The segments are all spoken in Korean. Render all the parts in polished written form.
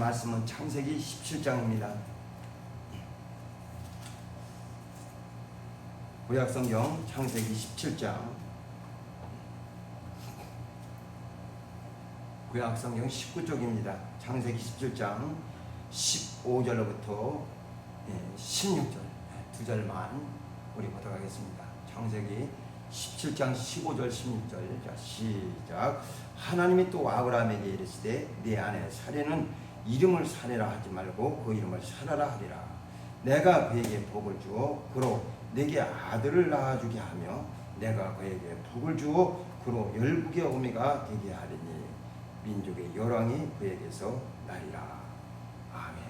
말씀은 창세기 17장입니다. 구약성경 창세기 17장, 구약성경 19쪽입니다. 창세기 17장 15절로부터 16절 두 절만 우리 보도록 하겠습니다. 창세기 17장 15절 16절. 자, 시작. 하나님이 또 아브라함에게 이르시되 네 아내 사레는 이름을 사레라 하지 말고 그 이름을 사라라 하리라. 내가 그에게 복을 주어 그로 내게 아들을 낳아주게 하며 내가 그에게 복을 주어 그로 열국의 어미가 되게 하리니 민족의 열왕이 그에게서 나리라. 아멘.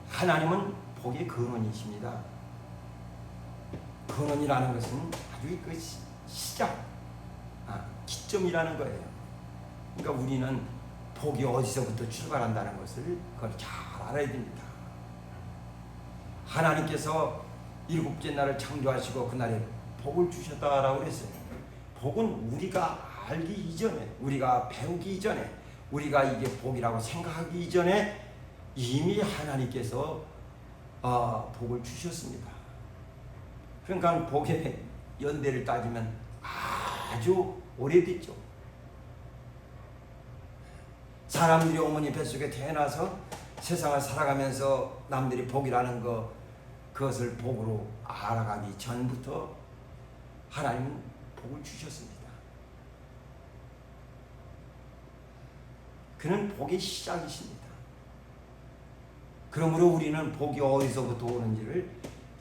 하나님은 복의 근원이십니다. 근원이라는 것은 아주 그 시작, 기점이라는 거예요. 그러니까 우리는 복이 어디서부터 출발한다는 것을 그걸 잘 알아야 됩니다. 하나님께서 일곱째 날을 창조하시고 그날에 복을 주셨다라고 그랬어요. 복은 우리가 알기 이전에, 우리가 배우기 이전에, 우리가 이게 복이라고 생각하기 이전에 이미 하나님께서 복을 주셨습니다. 그러니까 복의 연대를 따지면 아주 오래됐죠. 사람들이 어머니 뱃속에 태어나서 세상을 살아가면서 남들이 복이라는 그것을 복으로 알아가기 전부터 하나님은 복을 주셨습니다. 그는 복의 시작이십니다. 그러므로 우리는 복이 어디서부터 오는지를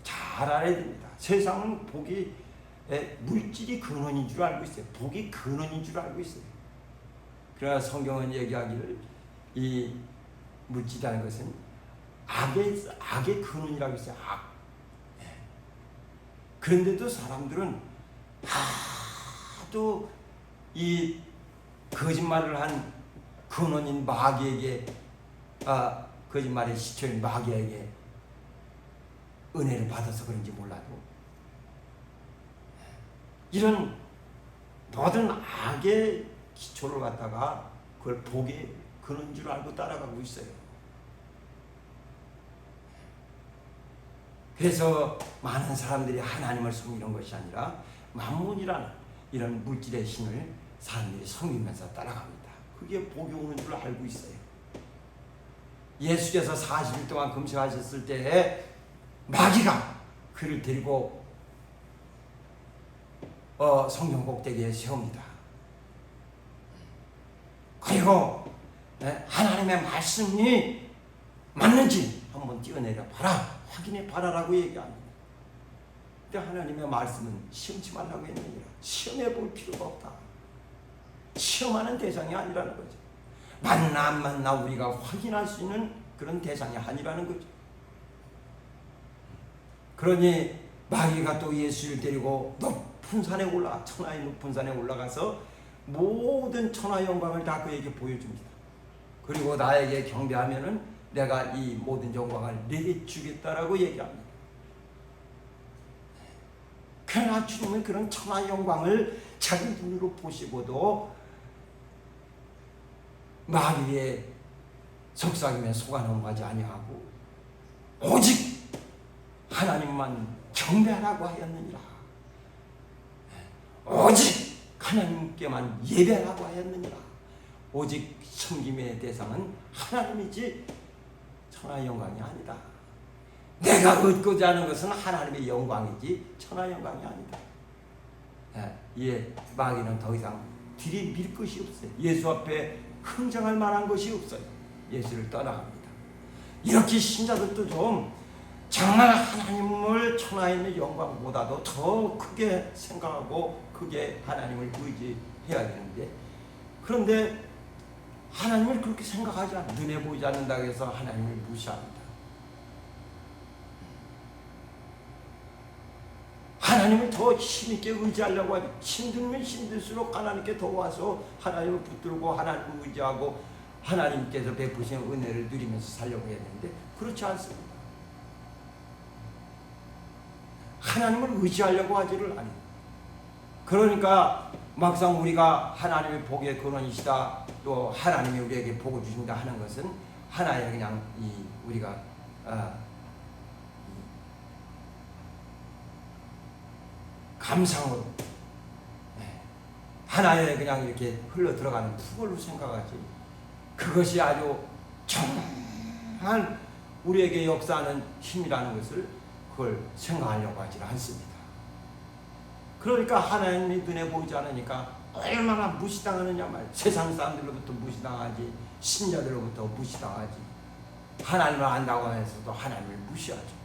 잘 알아야 됩니다. 세상은 복이 물질이 근원인 줄 알고 있어요. 복이 근원인 줄 알고 있어요. 그러나 성경은 얘기하기를 이 물질이라는 것은 악의 근원이라고 했어요. 악. 그런데도 사람들은 하도 이 거짓말을 한 근원인 마귀에게, 거짓말의 시초인 마귀에게 은혜를 받아서 그런지 몰라도 이런 모든 악의 기초를 갖다가 그걸 복의 근원인 줄 알고 따라가고 있어요. 그래서 많은 사람들이 하나님을 섬기는 것이 아니라 만문이라는 이런 물질의 신을 사람들이 섬기면서 따라갑니다. 그게 복이 오는 줄 알고 있어요. 예수께서 40일 동안 금식하셨을 때에 마귀가 그를 데리고 성경 꼭대기에 세웁니다. 그리고 하나님의 말씀이 맞는지 한번 뛰어내려 봐라, 확인해 봐라라고 얘기합니다. 근데 하나님의 말씀은 시험치 말라고 했느니라. 시험해 볼 필요가 없다. 시험하는 대상이 아니라는 거죠. 맞나 안 맞나 우리가 확인할 수 있는 그런 대상이 아니라는 거죠. 그러니 마귀가 또 예수를 데리고 높은 산에 천하의 높은 산에 올라가서 모든 천하 영광을 다 그에게 보여줍니다. 그리고 나에게 경배하면은 내가 이 모든 영광을 내게 주겠다라고 얘기합니다. 그러나 주님은 그런 천하 영광을 자기 눈으로 보시고도 마귀의 속삭임에 속아 넘어가지 아니하고 오직 하나님만 경배하라고 하였느니라. 오직 하나님께만 예배하라고 하였느니라. 오직 섬김의 대상은 하나님이지 천하 영광이 아니다. 내가 얻고자 하는 것은 하나님의 영광이지 천하 영광이 아니다. 마귀는 더 이상 들이밀 것이 없어요. 예수 앞에 흥정할 만한 것이 없어요. 예수를 떠나갑니다. 이렇게 신자들도 좀 정말 하나님을 천하에 있는 영광보다도 더 크게 생각하고 크게 하나님을 의지해야 되는데, 그런데 하나님을 그렇게 생각하지 않아. 눈에 보이지 않는다고 해서 하나님을 무시합니다. 하나님을 더 힘있게 의지하려고 하죠. 힘들면 힘들수록 하나님께 더 와서 하나님을 붙들고 하나님을 의지하고 하나님께서 베푸신 은혜를 누리면서 살려고 했는데 그렇지 않습니다. 하나님을 의지하려고 하지를 않아요. 그러니까 막상 우리가 하나님의 복의 근원이시다, 또 하나님이 우리에게 복을 주신다 하는 것은 하나의 그냥 우리가 감상으로 하나의 그냥 이렇게 흘러 들어가는 푸걸로 생각하지, 그것이 아주 정말 우리에게 역사하는 힘이라는 것을 그걸 생각하려고 하지 않습니다. 그러니까 하나님이 눈에 보이지 않으니까 얼마나 무시당하느냐 말이야. 세상 사람들로부터 무시당하지, 신자들로부터 무시당하지, 하나님을 안다고 해서도 하나님을 무시하죠.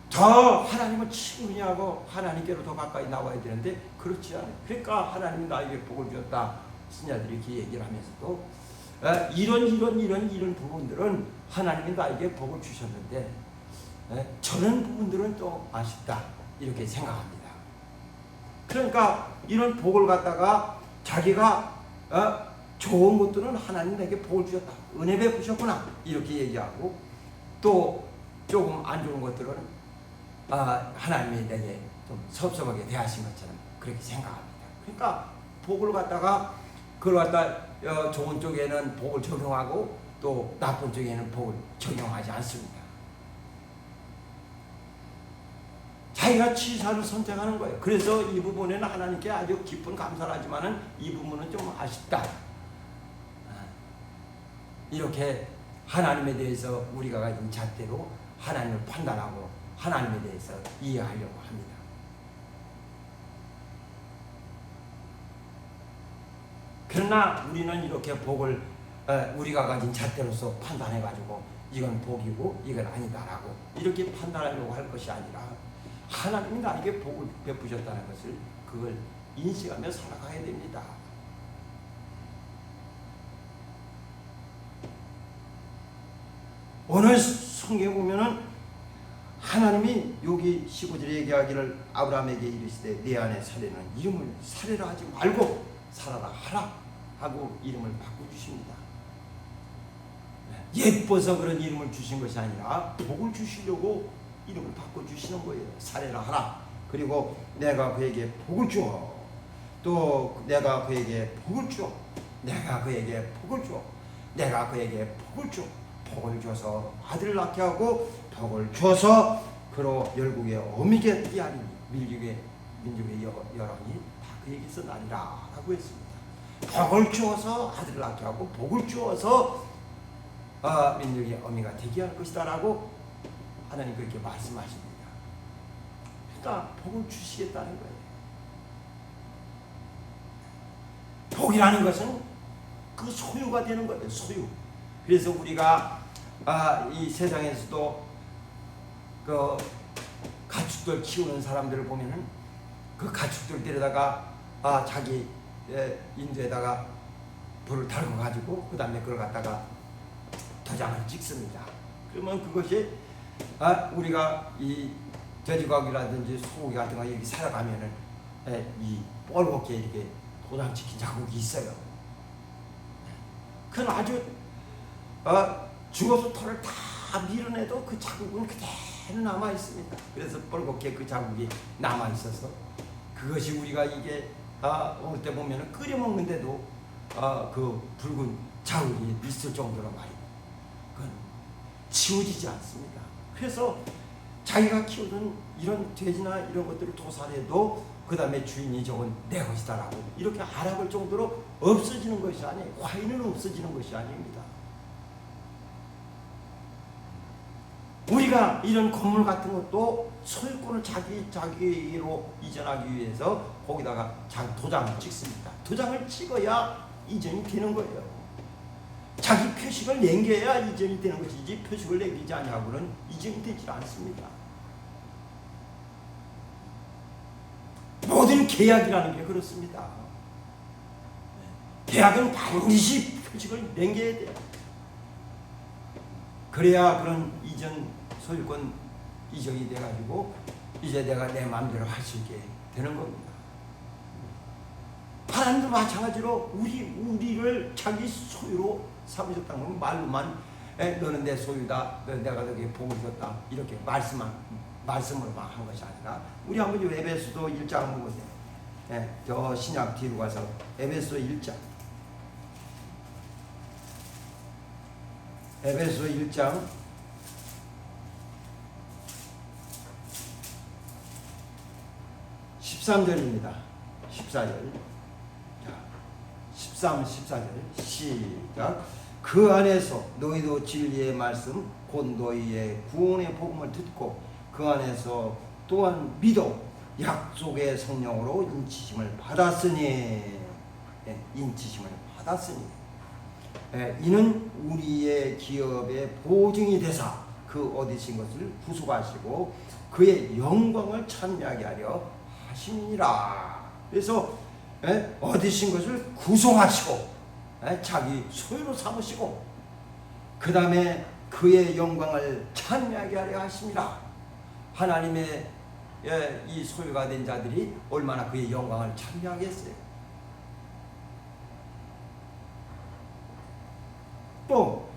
더 하나님을 친근히 하고 하나님께로 더 가까이 나와야 되는데 그렇지 않아요. 그러니까 하나님이 나에게 복을 주었다, 신자들이 이렇게 얘기를 하면서도 이런 부분들은 하나님이 나에게 복을 주셨는데 저런 부분들은 또 아쉽다, 이렇게 생각합니다. 그러니까 이런 복을 갖다가 자기가 좋은 것들은 하나님 내게 복을 주셨다, 은혜 베푸셨구나, 이렇게 얘기하고, 또 조금 안 좋은 것들은 하나님이 내게 좀 섭섭하게 대하신 것처럼 그렇게 생각합니다. 그러니까 복을 갖다가 그걸 갖다 좋은 쪽에는 복을 적용하고 또 나쁜 쪽에는 복을 적용하지 않습니다. 자기가 치사를 선택하는 거예요. 그래서 이 부분에는 하나님께 아주 깊은 감사를 하지만은 이 부분은 좀 아쉽다, 이렇게 하나님에 대해서 우리가 가진 잣대로 하나님을 판단하고 하나님에 대해서 이해하려고 합니다. 그러나 우리는 이렇게 복을 우리가 가진 잣대로서 판단해가지고 이건 복이고 이건 아니다라고 이렇게 판단하려고 할 것이 아니라, 하나님이 나에게 복을 베푸셨다는 것을 그걸 인식하며 살아가야 됩니다. 오늘 성경에 보면은 하나님이 여기 15절에 얘기하기를 아브라함에게 이르시되 내 안에 살에는 이름을 살해라 하지 말고 살아라 하라 하고 이름을 바꿔주십니다. 예뻐서 그런 이름을 주신 것이 아니라 복을 주시려고 이름을 바꿔주시는 거예요. 살해라 하라. 그리고 내가 그에게 복을 주어, 또 내가 그에게 복을 주어, 내가 그에게 복을 주어, 내가 그에게 복을 주어, 복을 줘서 아들을 낳게 하고 복을 줘서 그로 열국의 어미게 되게 하리니 민족의 여론이 다 그에게서 나리라 라고 했습니다. 복을 주어서 아들을 낳게 하고 복을 주어서 민족의 어미가 되게 할 것이다 라고 하나님 그렇게 말씀하십니다. 그러니까 복을 주시겠다는 거예요. 복이라는 것은 그 소유가 되는 거예요. 소유. 그래서 우리가 이 세상에서도 그 가축들 키우는 사람들을 보면은 그 가축들 데려다가 자기 인도에다가 불을 달고 가지고 그 다음에 그걸 갖다가 도장을 찍습니다. 그러면 그것이 우리가 이 돼지고기라든지 소고기 같은 거 여기 살아가면은 이 뻘겋게 이렇게 도장 찍힌 자국이 있어요. 그건 아주 죽어서 털을 다 밀어내도 그 자국은 그대로 남아 있습니다. 그래서 뻘겋게 그 자국이 남아 있어서 그것이 우리가 이게 어느 때 보면은 끓여 먹는데도 그 붉은 자국이 있을 정도로 말이에요. 그건 지워지지 않습니다. 그래서 자기가 키우던 이런 돼지나 이런 것들을 도살해도 그 다음에 주인이 저건 내 것이다라고 이렇게 알아볼 정도로 없어지는 것이 아니에요. 화인은 없어지는 것이 아닙니다. 우리가 이런 건물 같은 것도 소유권을 자기로 이전하기 위해서 거기다가 도장을 찍습니다. 도장을 찍어야 이전이 되는 거예요. 자기 표식을 남겨야 이전이 되는 것이지 표식을 남기지 아니하고는 이전이 되지 않습니다. 모든 계약이라는 게 그렇습니다. 계약은 반드시 표식을 남겨야 돼요. 그래야 그런 이전 소유권 이전이 돼가지고 이제 내가 내 마음대로 할 수 있게 되는 겁니다. 하나님도 마찬가지로 우리를 자기 소유로 삼으셨다는 건 말로만 너는 내 소유다, 내가 너에게 복을 줬다 이렇게 말씀으로만 한 것이 아니라 우리 한번 에베소서 1장 한번 보세요. 예, 저 신약 뒤로 가서 에베소 1장. 에베소 1장 13절입니다. 14절. 자, 13, 14절 시작. 그 안에서 너희도 진리의 말씀 곧 너희의 구원의 복음을 듣고 그 안에서 또한 믿어 약속의 성령으로 인치심을 받았으니, 예, 인치심을 받았으니, 예, 이는 우리의 기업의 보증이 되사 그 얻으신 것을 구속하시고 그의 영광을 찬미하게 하려 하심이니라. 그래서 예, 얻으신 것을 구속하시고 예, 자기 소유로 삼으시고 그 다음에 그의 영광을 찬미하게 하려 하심이라. 하나님의 예, 이 소유가 된 자들이 얼마나 그의 영광을 찬미하겠어요. 또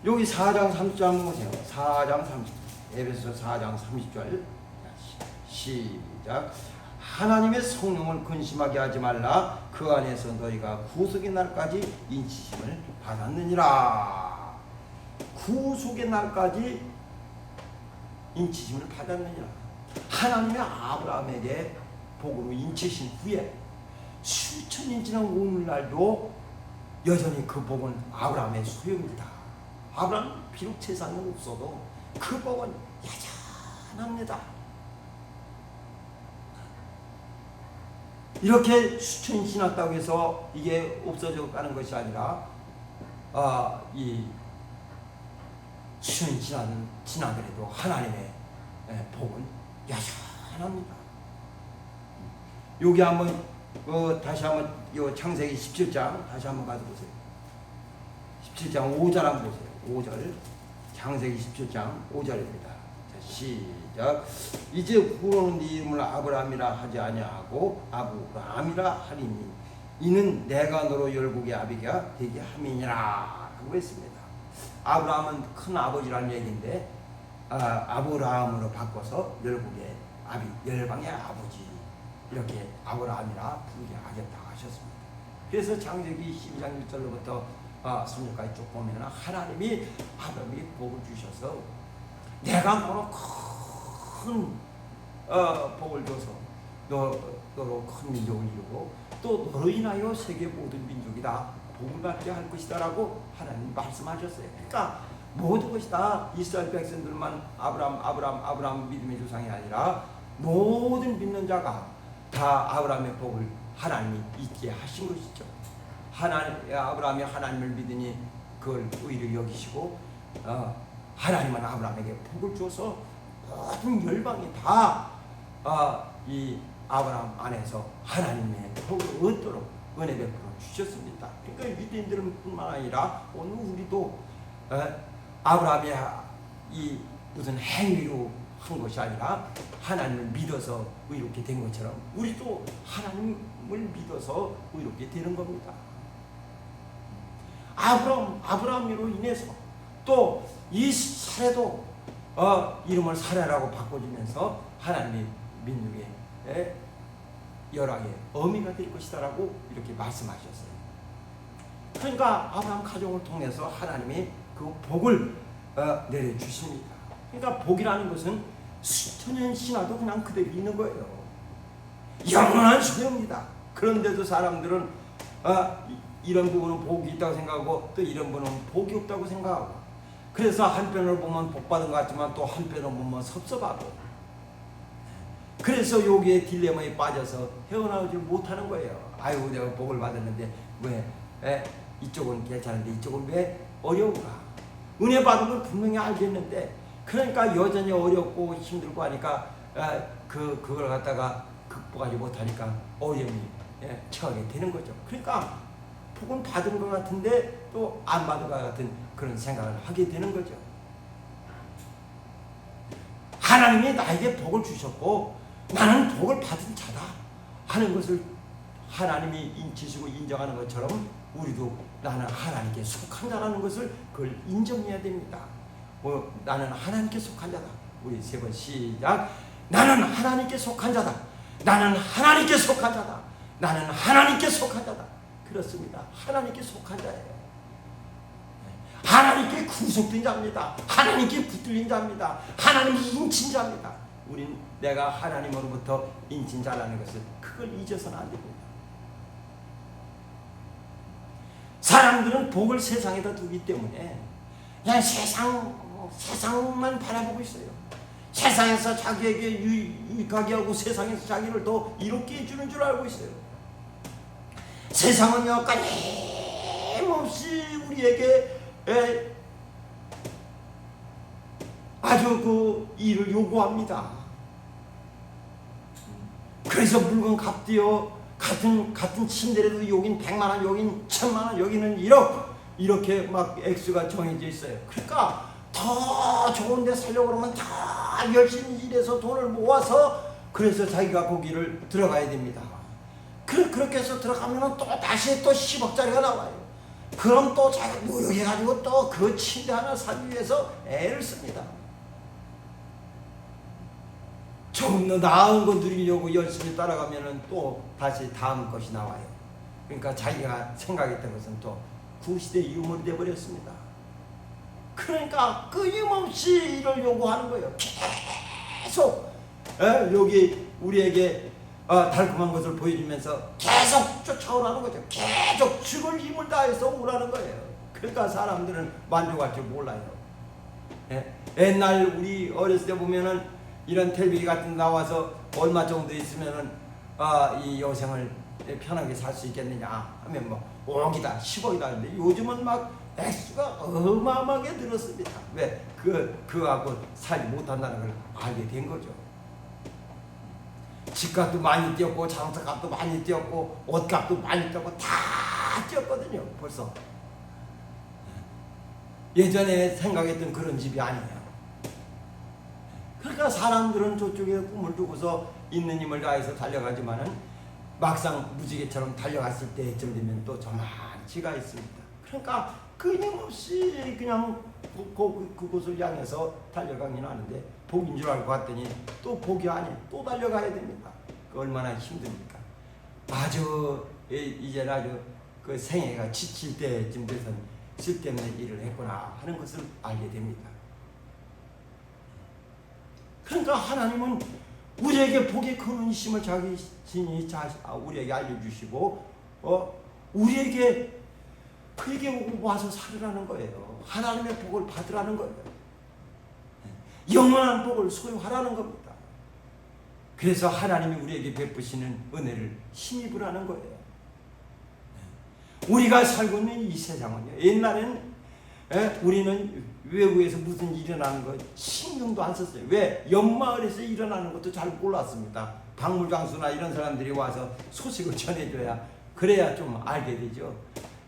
여기 4장 30절 보세요. 4장 30절 에베소 4장 30절 시작. 하나님의 성령을 근심하게 하지 말라. 그 안에서 너희가 구속의 날까지 인치심을 받았느니라. 구속의 날까지 인치심을 받았느니라. 하나님의 아브라함에게 복으로 인치신 후에 수천년 지난 오늘날도 여전히 그 복은 아브라함의 소유입니다. 아브라함은 비록 세상에 없어도 그 복은 여전합니다. 이렇게 수천이 지났다고 해서 이게 없어져 가는 것이 아니라 이 수천이 지나더라도 하나님의 복은 여전합니다. 여기 한번 다시 한번 요 창세기 17장 다시 한번 가서 보세요. 17장 5절 한번 보세요. 5절 창세기 17장 5절입니다. 자, 시작. 이제 후로는 네 이름을 아브라함이라 하지 아니하고 아브라함이라 하리니 이는 내가 너로 열국의 아비가 되게 함이니라 라고 했습니다. 아브라함은 큰 아버지라는 얘기인데 아브라함으로 바꿔서 열국의 아비, 열방의 아버지 이렇게 아브라함이라 부르게 하겠다고 하셨습니다. 그래서 창세기 12장 1절로부터 3절까지 쭉 보면 하나님이 아브라함에게 복을 주셔서 내가 너로 큰 복을 줘서 너로 큰 민족을 이루고 또 너로 인하여 세계 모든 민족이 다 복을 받게 할 것이다 라고 하나님 말씀하셨어요. 그러니까 모든 것이 다 이스라엘 백성들만 아브라함 믿음의 조상이 아니라 모든 믿는 자가 다 아브라함의 복을 하나님이 있게 하신 것이죠. 아브라함이 하나님을 믿으니 그걸 의를 여기시고 하나님은 아브라함에게 복을 줘서 모든 열방이 다 이 아브라함 안에서 하나님의 복을 얻도록 은혜 베풀어 주셨습니다. 그러니까 유대인들은 뿐만 아니라 오늘 우리도 아브라함이 이 무슨 행위로 한 것이 아니라 하나님을 믿어서 의롭게 된 것처럼 우리도 하나님을 믿어서 의롭게 되는 겁니다. 아브라함으로 인해서 또 이 사례도 이름을 사례라고 바꿔주면서 하나님의 민족의 열왕의 어미가 될 것이다 라고 이렇게 말씀하셨어요. 그러니까 아브라함 가정을 통해서 하나님이 그 복을 내려주십니다. 그러니까 복이라는 것은 수천년 지나도 그냥 그대로 있는 거예요. 영원한 소유입니다. 그런데도 사람들은 이런 부분은 복이 있다고 생각하고 또 이런 부분은 복이 없다고 생각하고 그래서 한편으로 보면 복받은 것 같지만 또 한편으로 보면 섭섭하고 그래서 여기에 딜레마에 빠져서 헤어나오지 못하는 거예요. 아유 내가 복을 받았는데 왜 이쪽은 괜찮은데 이쪽은 왜 어려운가. 은혜 받은 걸 분명히 알겠는데 그러니까 여전히 어렵고 힘들고 하니까 그걸 갖다가 극복하지 못하니까 어려움이 처하게 되는 거죠. 그러니까 복은 받은 것 같은데 또 안 받은 것 같은 그런 생각을 하게 되는 거죠. 하나님이 나에게 복을 주셨고 나는 복을 받은 자다 하는 것을 하나님이 인치시고 인정하는 것처럼 우리도 나는 하나님께 속한 자라는 것을 그걸 인정해야 됩니다. 나는 하나님께 속한 자다. 우리 세 번 시작. 나는 하나님께 속한 자다. 나는 하나님께 속한 자다. 나는 하나님께 속한 자다. 그렇습니다. 하나님께 속한 자예요. 하나님께 구속된 자입니다. 하나님께 붙들린 자입니다. 하나님이 인친 자입니다. 우린 내가 하나님으로부터 인친 자라는 것을 그걸 잊어서는 안 됩니다. 사람들은 복을 세상에다 두기 때문에 그냥 세상만 바라보고 있어요. 세상에서 자기에게 유익하게 하고 세상에서 자기를 더 이롭게 해주는 줄 알고 있어요. 세상은요 끊임없이 우리에게 아주 그 일을 요구합니다. 그래서 물건 값디어 같은 침대라도 여긴 100만원, 여긴 1000만원, 여기는 1억 이렇게 막 액수가 정해져 있어요. 그러니까 더 좋은 데 살려고 그러면 더 열심히 일해서 돈을 모아서 그래서 자기가 거기를 들어가야 됩니다. 그렇게 해서 들어가면 또 다시 또 10억짜리가 나와요. 그럼 또 자기가 노력해가지고 또 그 침대 하나 사기 위해서 애를 씁니다. 조금 더 나은 거 누리려고 열심히 따라가면은 또 다시 다음 것이 나와요. 그러니까 자기가 생각했던 것은 또 구시대의 유물이 되어버렸습니다. 그러니까 끊임없이 이를 요구하는 거예요. 계속 여기 우리에게 달콤한 것을 보여주면서 계속 쫓아오라는 거죠. 계속 죽을 힘을 다해서 오라는 거예요. 그러니까 사람들은 만족할 줄 몰라요. 옛날 우리 어렸을 때 보면은 이런 텔레비전 같은 데 나와서 얼마 정도 있으면은 이 여생을 편하게 살 수 있겠느냐 하면 뭐 5억이다 10억이다 하는데 요즘은 막 액수가 어마어마하게 늘었습니다. 왜? 그하고 살지 못한다는 걸 알게 된 거죠. 집값도 많이 뛰었고 장사값도 많이 뛰었고 옷값도 많이 뛰었고 다 뛰었거든요. 벌써 예전에 생각했던 그런 집이 아니에요. 그러니까 사람들은 저쪽에 꿈을 두고서 있는 힘을 다해서 달려가지만은 막상 무지개처럼 달려갔을 때쯤 되면 또 저만치가 있습니다. 그러니까 끊임없이 그냥 그곳을 향해서 달려가긴 하는데 복인 줄 알고 갔더니 또 복이 아니에요. 또 달려가야 됩니다. 그 얼마나 힘듭니까? 아주 이제 아주 그 생애가 지칠 때쯤 돼서는 쓸데없는 일을 했구나 하는 것을 알게 됩니다. 그러니까 하나님은 우리에게 복의 근원이심을 자기 신이 우리에게 알려주시고 우리에게 그에게 와서 살으라는 거예요. 하나님의 복을 받으라는 거예요. 영원한 복을 소유하라는 겁니다. 그래서 하나님이 우리에게 베푸시는 은혜를 힘입을 하는 거예요. 우리가 살고 있는 이 세상은요. 옛날에는 우리는 외국에서 무슨 일이 일어나는 거 신경도 안 썼어요. 왜? 옆마을에서 일어나는 것도 잘 몰랐습니다. 박물장수나 이런 사람들이 와서 소식을 전해줘야 그래야 좀 알게 되죠.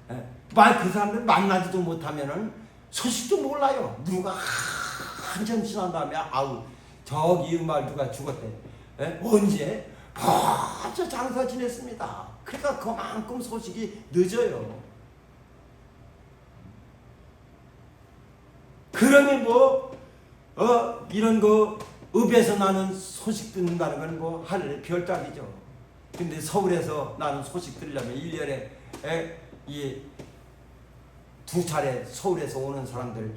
그 사람들 만나지도 못하면은 소식도 몰라요. 누가 한참 지난 다음에 아우 저기 이 마을 누가 죽었대. 언제? 벌써 장사 지냈습니다. 그러니까 그만큼 소식이 늦어요. 그러면 이런 거 읍에서 나는 소식 듣는다는 건 뭐 하늘의 별따기죠. 근데 서울에서 나는 소식 들으려면 1년에 이 2차례 서울에서 오는 사람들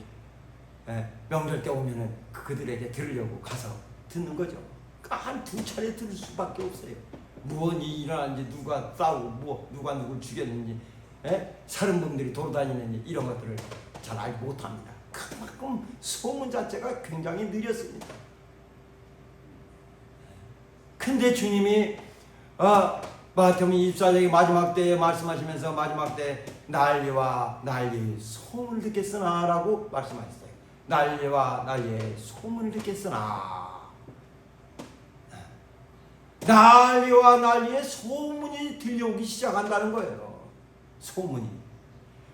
명절 때 오면은 그들에게 들으려고 가서 듣는 거죠. 그러니까 한 2차례 들을 수밖에 없어요. 무언 일이 일어났는지 누가 싸우고 누가 누굴 죽였는지 살인범들이 돌아다니는지 이런 것들을 잘 알지 못합니다. 그만큼 소문 자체가 굉장히 느렸습니다. 근데 주님이 마태복음 24장의 마지막 때에 말씀하시면서 마지막 때 난리와 난리 소문을 듣겠으나 라고 말씀하셨어요. 난리와 난리의 소문을 듣겠으나 난리와 난리의 소문이 들려오기 시작한다는 거예요. 소문이.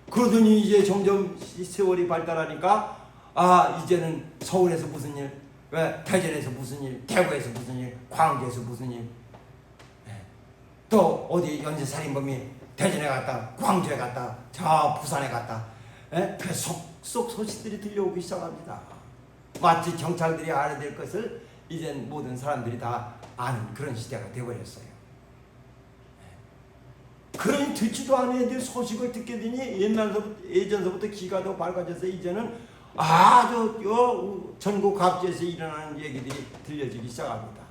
그러더니 이제 점점 세월이 발달하니까 이제는 서울에서 무슨 일, 대전에서 무슨 일, 대구에서 무슨 일, 광주에서 무슨 일, 또 어디 연쇄살인범이 대전에 갔다, 광주에 갔다, 저 부산에 갔다, 그 속속 소식들이 들려오기 시작합니다. 마치 경찰들이 알아야 될 것을 이젠 모든 사람들이 다 아는 그런 시대가 되어버렸어요. 그러니 듣지도 않은 애들 소식을 듣게 되니 예전서부터 귀가 더 밝아져서 이제는 아주 전국 각지에서 일어나는 얘기들이 들려지기 시작합니다.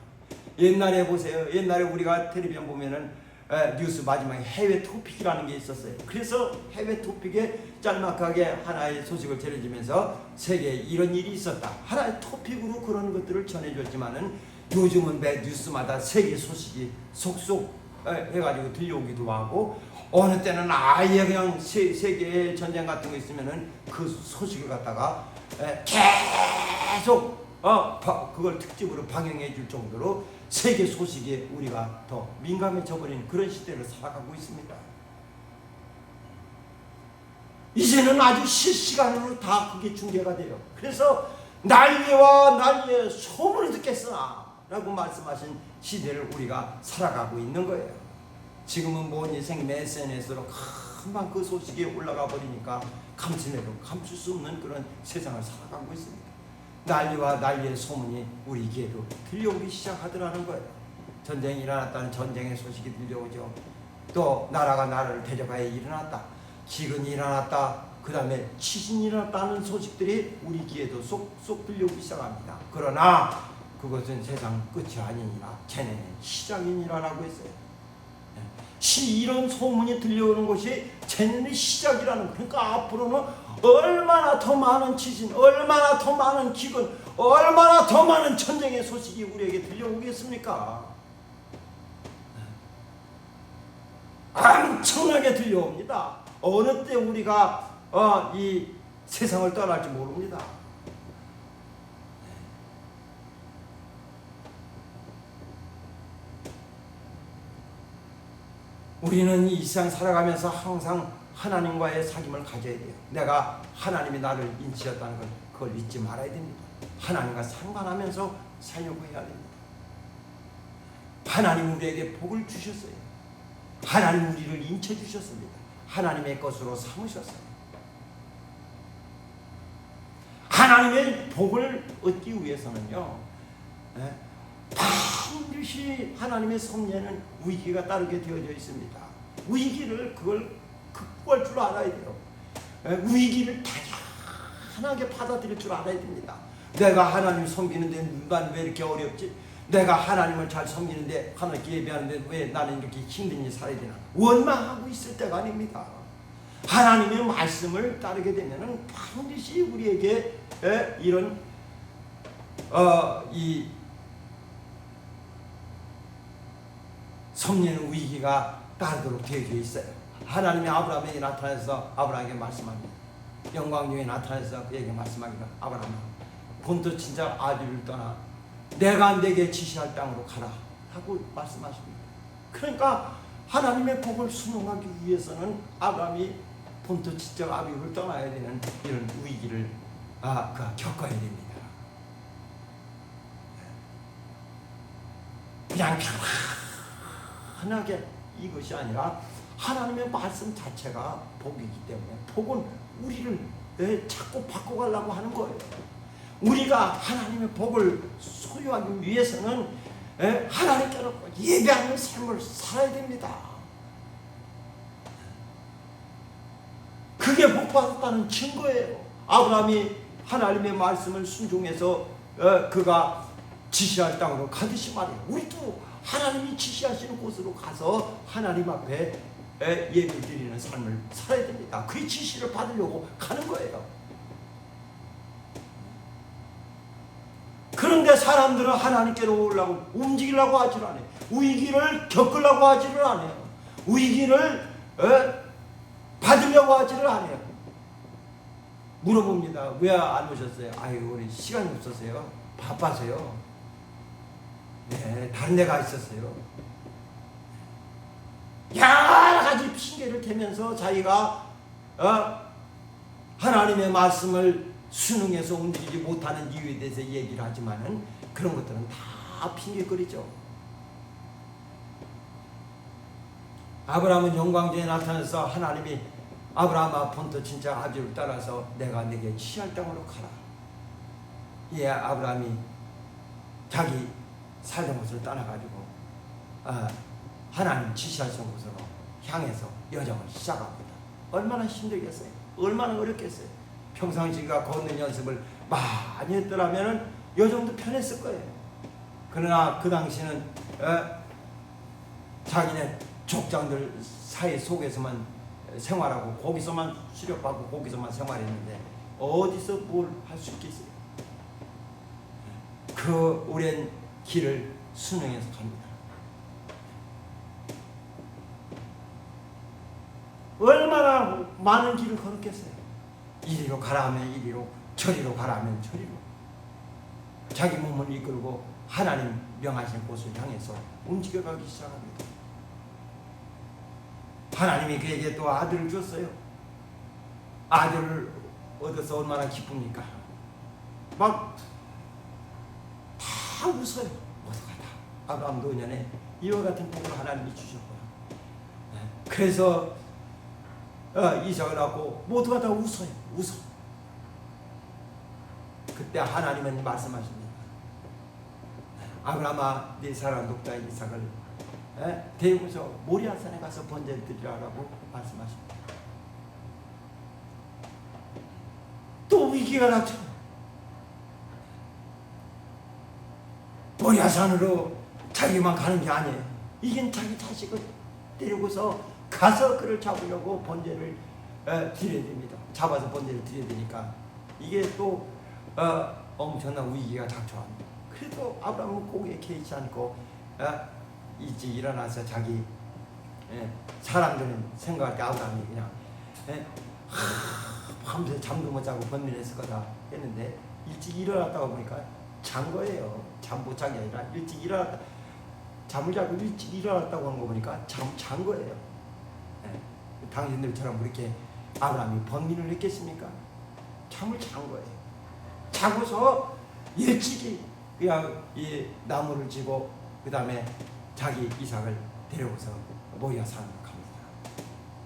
옛날에 보세요. 옛날에 우리가 텔레비전 보면은 뉴스 마지막에 해외 토픽이라는 게 있었어요. 그래서 해외 토픽에 짤막하게 하나의 소식을 전해주면서 세계에 이런 일이 있었다. 하나의 토픽으로 그런 것들을 전해줬지만은 요즘은 매 뉴스마다 세계 소식이 속속 해가지고 들려오기도 하고 어느 때는 아예 그냥 세계의 전쟁 같은 거 있으면은 그 소식을 갖다가 계속 그걸 특집으로 방영해 줄 정도로 세계 소식에 우리가 더 민감해져 버린 그런 시대를 살아가고 있습니다. 이제는 아주 실시간으로 다 그게 중계가 돼요. 그래서 난리와 난리의 소문을 듣겠으나 라고 말씀하신 시대를 우리가 살아가고 있는 거예요. 지금은 뭐니 생긴 SNS로 금방 그 소식이 올라가 버리니까 감추려도 감출 수 없는 그런 세상을 살아가고 있습니다. 난리와 난리의 소문이 우리 귀에도 들려오기 시작하더라는 거예요. 전쟁이 일어났다는 전쟁의 소식이 들려오죠. 또 나라가 나라를 대적하여 일어났다. 기근이 일어났다. 그 다음에 지진이 일어났다는 소식들이 우리 귀에도 쏙쏙 들려오기 시작합니다. 그러나 그것은 세상 끝이 아니니라 쟤네는 시작이니라라고 했어요. 이런 소문이 들려오는 것이 쟤네는 시작이라는, 그러니까 앞으로는 얼마나 더 많은 지진, 얼마나 더 많은 기근, 얼마나 더 많은 전쟁의 소식이 우리에게 들려오겠습니까? 엄청나게 들려옵니다. 어느 때 우리가 이 세상을 떠날지 모릅니다. 우리는 이 세상 살아가면서 항상 하나님과의 사귐을 가져야 돼요. 내가 하나님이 나를 인치셨다는 걸 그걸 잊지 말아야 됩니다. 하나님과 상관하면서 살려고 해야 됩니다. 하나님 우리에게 복을 주셨어요. 하나님 우리를 인쳐주셨습니다. 하나님의 것으로 삼으셨어요. 하나님의 복을 얻기 위해서는요, 반드시 하나님의 섭리에는 위기가 따르게 되어져 있습니다. 위기를 그걸 극복할 줄 알아야 돼요. 위기를 단단하게 받아들일 줄 알아야 됩니다. 내가 하나님 섬기는데 난 왜 이렇게 어렵지? 내가 하나님을 잘 섬기는데 하나님께 예배하는데 왜 나는 이렇게 힘든 일 살아야 되나? 원망하고 있을 때가 아닙니다. 하나님의 말씀을 따르게 되면은 반드시 우리에게 이런 이 섭리는 위기가 따르도록 되어져 있어요. 하나님이 아브라함에게 나타나서 아브라함에게 말씀합니다. 영광 중에 나타나서 그에게 말씀하기를, 아브라함아, 본토 친자 아비를 떠나 내가 내게 지시할 땅으로 가라 하고 말씀하십니다. 그러니까 하나님의 복을 순응하기 위해서는 아브라함이 본토 친자 아비를 떠나야 되는 이런 위기를 겪어야 됩니다. 그냥 편하게 이것이 아니라 하나님의 말씀 자체가 복이기 때문에 복은 우리를 자꾸 바꿔가려고 하는 거예요. 우리가 하나님의 복을 소유하기 위해서는 하나님께로 예배하는 삶을 살아야 됩니다. 그게 복받았다는 증거예요. 아브라함이 하나님의 말씀을 순종해서 그가 지시할 땅으로 가듯이 말이에요. 우리도 하나님이 지시하시는 곳으로 가서 하나님 앞에 예배 드리는 삶을 살아야 됩니다. 그 지시를 받으려고 가는 거예요. 그런데 사람들은 하나님께로 오려고 움직이려고 하질 않아요. 위기를 겪으려고 하지를 않아요. 위기를 받으려고 하지를 않아요. 물어봅니다. 왜 안 오셨어요? 아유, 우리 시간이 없었어요. 바빠서요. 네, 다른 데 가 있었어요. 여러 가지 핑계를 대면서 자기가 하나님의 말씀을 순응해서 움직이지 못하는 이유에 대해서 얘기를 하지만은 그런 것들은 다 핑계거리죠. 아브라함은 영광중에 나타나서 하나님이 아브라함아 본토 친자 아비를 따라서 내가 네게 지시할 땅으로 가라. 예, 아브라함이 자기 살던 곳을 떠나가지고 하나님 지시하신 곳으로 향해서 여정을 시작합니다. 얼마나 힘들겠어요? 얼마나 어렵겠어요? 평상시가 걷는 연습을 많이 했더라면 여정도 편했을 거예요. 그러나 그 당시는 자기네 족장들 사이 속에서만 생활하고 거기서만 수렵하고 거기서만 생활했는데 어디서 뭘 할 수 있겠어요? 그 오랜 길을 순응해서 갑니다. 얼마나 많은 길을 걸었겠어요? 이리로 가라 하면 이리로, 저리로 가라 하면 저리로. 자기 몸을 이끌고 하나님 명하신 곳을 향해서 움직여가기 시작합니다. 하나님이 그에게 또 아들을 줬어요. 아들을 얻어서 얼마나 기쁩니까? 막 다 웃어요. 모두가 다. 아브라함 노년에 이와 같은 복을 하나님이 주셨고요. 그래서 이삭을 낳고 모두가 다 웃어요. 웃어. 그때 하나님은 말씀하십니다. 아브라함아, 네 사랑하는 독자 이삭을 데리고서 모리아산에 가서 번제를 드리라고 말씀하십니다. 또 위기가 닥쳐요. 모리아산으로 자기만 가는 게 아니에요. 이겐 자기 자식을 데리고서 가서 그를 잡으려고 번제를 드려야 됩니다. 잡아서 번제를 드려야 되니까 이게 또 엄청난 위기가 닥쳐옵니다. 그래도 아브라함은 고개에 개의치 않고 일찍 일어나서 자기 사람들은 생각할 때 아브라함이 그냥 밤새 잠도 못 자고 번민했을 거다 했는데 일찍 일어났다고 보니까 잔 거예요. 잠 못 잔 게 아니라 일찍 일어났다. 잠을 자고 일찍 일어났다고 하는 거 보니까 잔 거예요. 당신들처럼 그렇게 아브라함이 번민을 했겠습니까? 잠을 잔 거예요. 자고서 일찍이 그냥 이 나무를 지고 그 다음에 자기 이삭을 데려오서 모리아산으로 갑니다.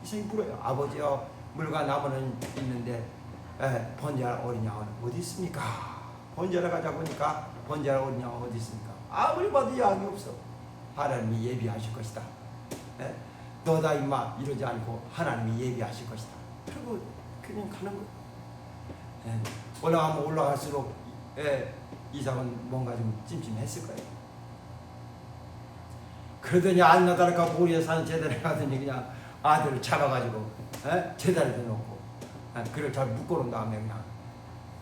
이삭이 물어요. 아버지요, 물과 나무는 있는데 번제할 어린 양은 어디 있습니까? 번제하러 가자 보니까 번제할 어린 양은 어디 있습니까? 아무리 봐도 양이 없어. 하나님이 예비하실 것이다. 너다 임마 이러지 않고 하나님이 예비하실 것이다. 그리고 그냥 가는 거예요. 올라가면 올라갈수록 이삭은 뭔가 좀 찜찜했을 거예요. 그러더니 안나다랄까 모리아산 제단에 가더니 그냥 아들을 잡아가지고 제단에 놓고 그를 잘 묶어놓은 다음에 그냥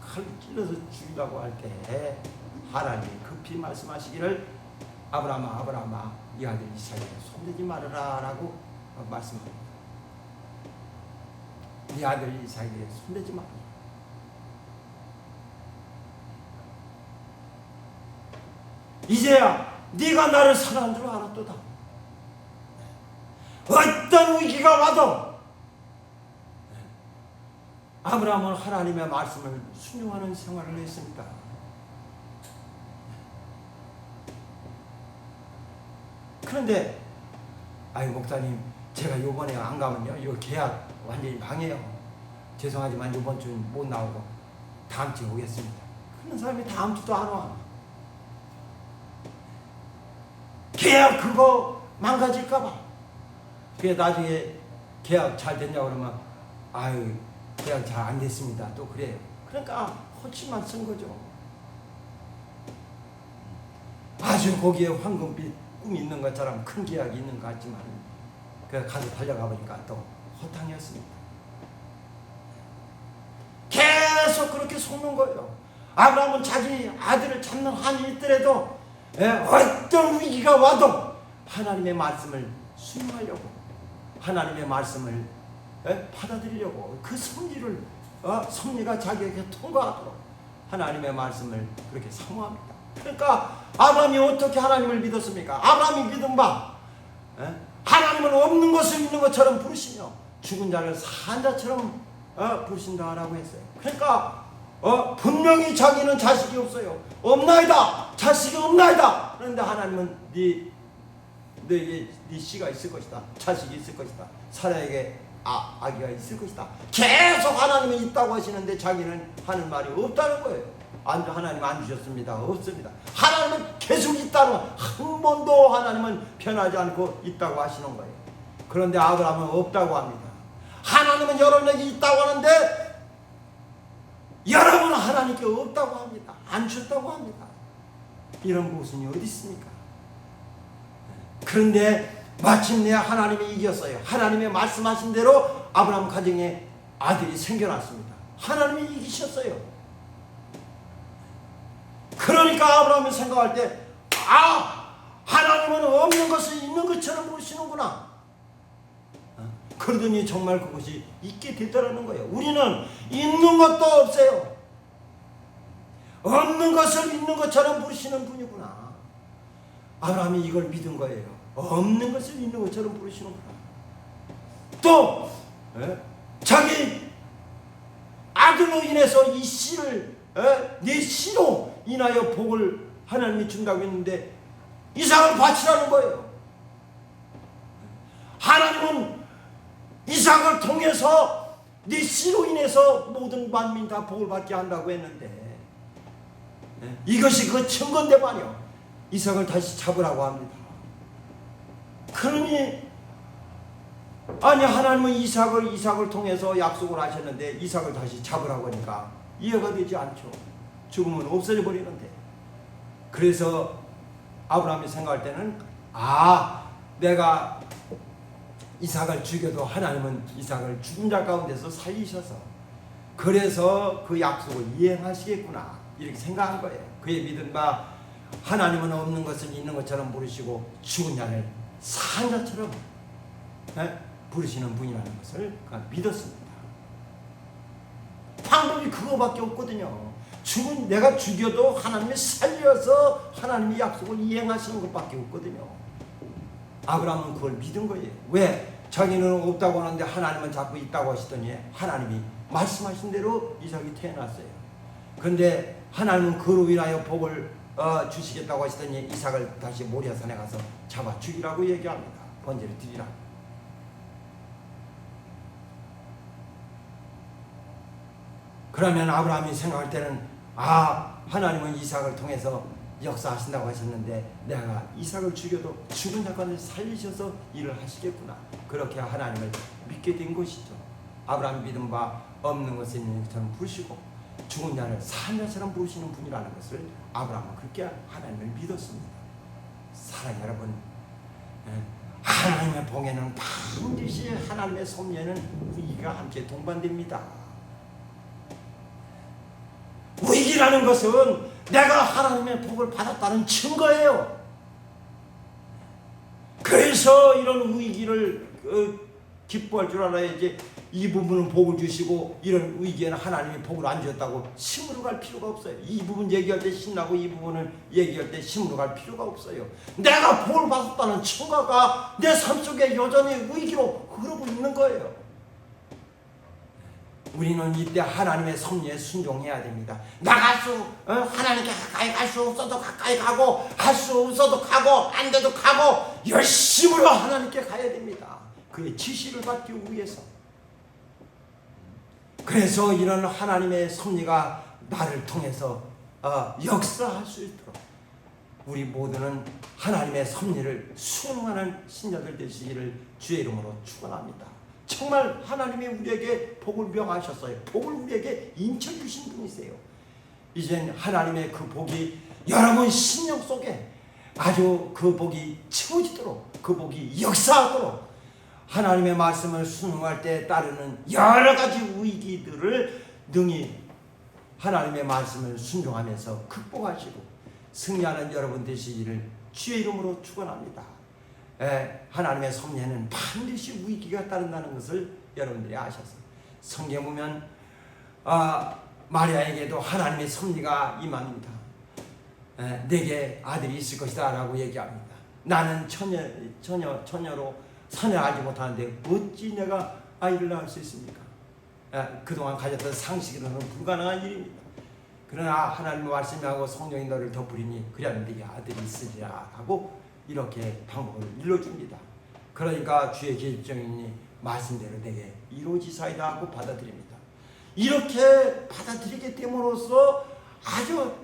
칼로 찔러서 죽이려고 할 때 하나님이 급히 말씀하시기를 아브라함아 아브라함아 이 아들 이삭에게 손대지 말아라 라고 말씀합니다. 네 아들 이삭에게 손대지 말아라. 이제야 네가 나를 사랑한 줄 알았도다. 어떤 위기가 와도 아브라함은 하나님의 말씀을 순종하는 생활을 했습니다. 그런데 아유 목사님 제가 이번에 안 가면요 이 계약 완전히 망해요. 죄송하지만 이번 주는 못 나오고 다음 주에 오겠습니다. 그런 사람이 다음 주도 안 와. 계약 그거 망가질까봐. 그게 나중에 계약 잘 됐냐고 그러면 아유 계약 잘 안 됐습니다. 또 그래요. 그러니까 호치만 쓴 거죠. 아주 거기에 황금빛 꿈이 있는 것처럼 큰 계약이 있는 것 같지만 그 가서 달려가 보니까 또 허탕이었습니다. 계속 그렇게 속는 거예요. 아브라함은 자기 아들을 찾는 한이 있더라도 어떤 위기가 와도 하나님의 말씀을 순종하려고 하나님의 말씀을 받아들이려고 그 섭리를 섭리가 자기에게 통과하도록 하나님의 말씀을 그렇게 사모합니다. 그러니까 아브라함이 어떻게 하나님을 믿었습니까? 아브라함이 믿은 바 하나님은 없는 것을 있는 것처럼 부르시며 죽은 자를 산 자처럼 부르신다라고 했어요. 그러니까 분명히 자기는 자식이 없어요. 없나이다. 자식이 없나이다. 그런데 하나님은 너에게 네 씨가 있을 것이다. 자식이 있을 것이다. 사라에게 아기가 있을 것이다. 계속 하나님이 있다고 하시는데 자기는 하는 말이 없다는 거예요. 하나님 안 주셨습니다. 없습니다. 하나님은 계속 있다는 거, 한 번도 하나님은 변하지 않고 있다고 하시는 거예요. 그런데 아브라함은 없다고 합니다. 하나님은 여러분에게 있다고 하는데 여러분은 하나님께 없다고 합니다. 안 주셨다고 합니다. 이런 모순이 어디 있습니까? 그런데 마침내 하나님이 이겼어요. 하나님의 말씀하신 대로 아브라함 가정에 아들이 생겨났습니다. 하나님이 이기셨어요. 그러니까 아브라함이 생각할 때, 하나님은 없는 것을 있는 것처럼 보시는구나. 그러더니 정말 그것이 있게 되더라는 거예요. 우리는 있는 것도 없어요. 없는 것을 있는 것처럼 부르시는 분이구나. 아브라함이 이걸 믿은 거예요. 없는 것을 있는 것처럼 부르시는구나. 또 자기 아들로 인해서 이 씨를 내 씨로 인하여 복을 하나님이 준다고 했는데 이삭을 바치라는 거예요. 하나님은 이삭을 통해서 네 씨로 인해서 모든 만민 다 복을 받게 한다고 했는데 이것이 그 증거인데 말이요. 이삭을 다시 잡으라고 합니다. 그러니 하나님은 이삭을 통해서 약속을 하셨는데 이삭을 다시 잡으라고 하니까 이해가 되지 않죠. 죽으면 없어져 버리는데. 그래서 아브라함이 생각할 때는 내가 이삭을 죽여도 하나님은 이삭을 죽은 자 가운데서 살리셔서 그래서 그 약속을 이행하시겠구나 이렇게 생각한 거예요. 그의 믿은 바 하나님은 없는 것을 있는 것처럼 부르시고 죽은 자를 산 자처럼 부르시는 분이라는 것을 믿었습니다. 방법이 그거밖에 없거든요. 내가 죽여도 하나님이 살려서 하나님이 약속을 이행하시는 것밖에 없거든요. 아브라함은 그걸 믿은 거예요. 왜? 자기는 없다고 하는데 하나님은 자꾸 있다고 하시더니 하나님이 말씀하신 대로 이삭이 태어났어요. 그런데 하나님은 그로 인하여 복을 주시겠다고 하시더니 이삭을 다시 모리아산에 가서 잡아 죽이라고 얘기합니다. 번제를 드리라고. 그러면 아브라함이 생각할 때는 하나님은 이삭을 통해서 역사하신다고 하셨는데 내가 이삭을 죽여도 죽은 자 가운데 살리셔서 일을 하시겠구나. 그렇게 하나님을 믿게 된 것이죠. 아브라함이 믿은 바 없는 것을 있는 것처럼 부르시고 죽은 자를 산 자처럼 부르시는 분이라는 것을 아브라함은 그렇게 하나님을 믿었습니다. 사랑하는 여러분, 하나님의 복에는 반드시 하나님의 섭리에는 위기가 함께 동반됩니다. 위기라는 것은 내가 하나님의 복을 받았다는 증거예요. 그래서 이런 위기를 기뻐할 줄 알아야지. 이 부분은 복을 주시고 이런 위기에는 하나님이 복을 안 주셨다고 심으로 갈 필요가 없어요. 이 부분 얘기할 때 신나고 이 부분을 얘기할 때 심으로 갈 필요가 없어요. 내가 복을 받았다는 증거가 내 삶 속에 여전히 위기로 흐르고 있는 거예요. 우리는 이때 하나님의 섭리에 순종해야 됩니다. 하나님께 가까이 갈 수 없어도 가까이 가고 할 수 없어도 가고 안 돼도 가고 열심으로 하나님께 가야 됩니다. 그의 지시를 받기 위해서. 그래서 이런 하나님의 섭리가 나를 통해서 역사할 수 있도록 우리 모두는 하나님의 섭리를 수행하는 신자들 되시기를 주의 이름으로 축원합니다. 정말 하나님이 우리에게 복을 명하셨어요. 복을 우리에게 인쳐주신 분이세요. 이젠 하나님의 그 복이 여러분 심령 속에 아주 그 복이 채워지도록 그 복이 역사하도록 하나님의 말씀을 순응할 때 따르는 여러 가지 위기들을 능히 하나님의 말씀을 순종하면서 극복하시고 승리하는 여러분 되시기를 주의 이름으로 축원합니다. 하나님의 섭리에는 반드시 위기가 따른다는 것을 여러분들이 아셔서 성경 보면 마리아에게도 하나님의 섭리가 임합니다. 내게 아들이 있을 것이다 라고 얘기합니다. 나는 처녀로 사내를 알지 못하는데 어찌 내가 아이를 낳을 수 있습니까? 그동안 가졌던 상식으로는 불가능한 일입니다. 그러나 하나님의 말씀하고 성령이 너를 덮으리니 그래야 네게 아들이 있으리라 하고 이렇게 방법을 일러줍니다. 그러니까 주의 계집종이니 말씀대로 내게 이루어지사이다 하고 받아들입니다. 이렇게 받아들이게 됨으로써 아주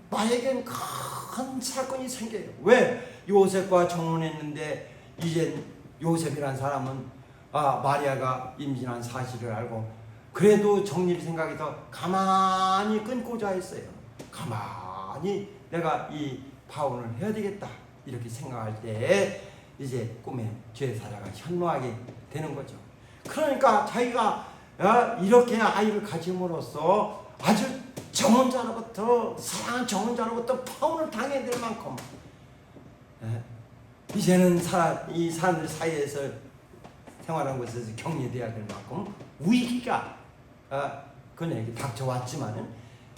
마에겐 큰 사건이 생겨요. 왜? 요셉과 정혼했는데 이젠 요셉이란 사람은 마리아가 임신한 사실을 알고 그래도 정립 생각해서 가만히 끊고자 했어요. 가만히 내가 이 파혼을 해야 되겠다 이렇게 생각할 때 이제 꿈에 죄사자가 현모하게 되는 거죠. 그러니까 자기가 이렇게 아이를 가짐으로써 아주 정혼자로부터 사랑한 정혼자로부터 파혼을 당해야 될 만큼 이제는 이 사람들 사이에서 생활하는 곳에서 격리되어야 될 만큼 위기가 그녀에게 닥쳐왔지만은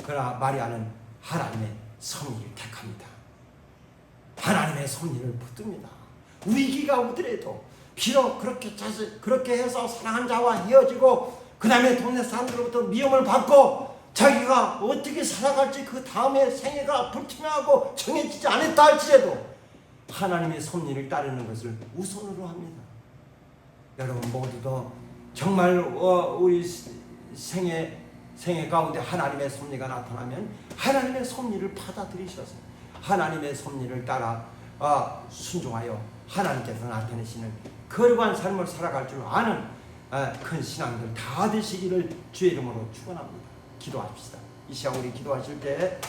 그러나 마리아는 하나님의 섭리를 택합니다. 하나님의 섭리를 붙듭니다. 위기가 오더라도 비록 그렇게 해서 사랑한 자와 헤어지고 그 다음에 동네 사람들로부터 미움을 받고 자기가 어떻게 살아갈지 그 다음에 생애가 불투명하고 정해지지 않았다 할지라도 하나님의 섭리를 따르는 것을 우선으로 합니다. 여러분 모두도 정말 우리 생애 가운데 하나님의 섭리가 나타나면 하나님의 섭리를 받아들이셔서 하나님의 섭리를 따라 순종하여 하나님께서 나타내시는 거룩한 삶을 살아갈 줄 아는 큰 신앙들 다 되시기를 주의 이름으로 축원합니다. 기도합시다. 이 시간 우리 기도하실 때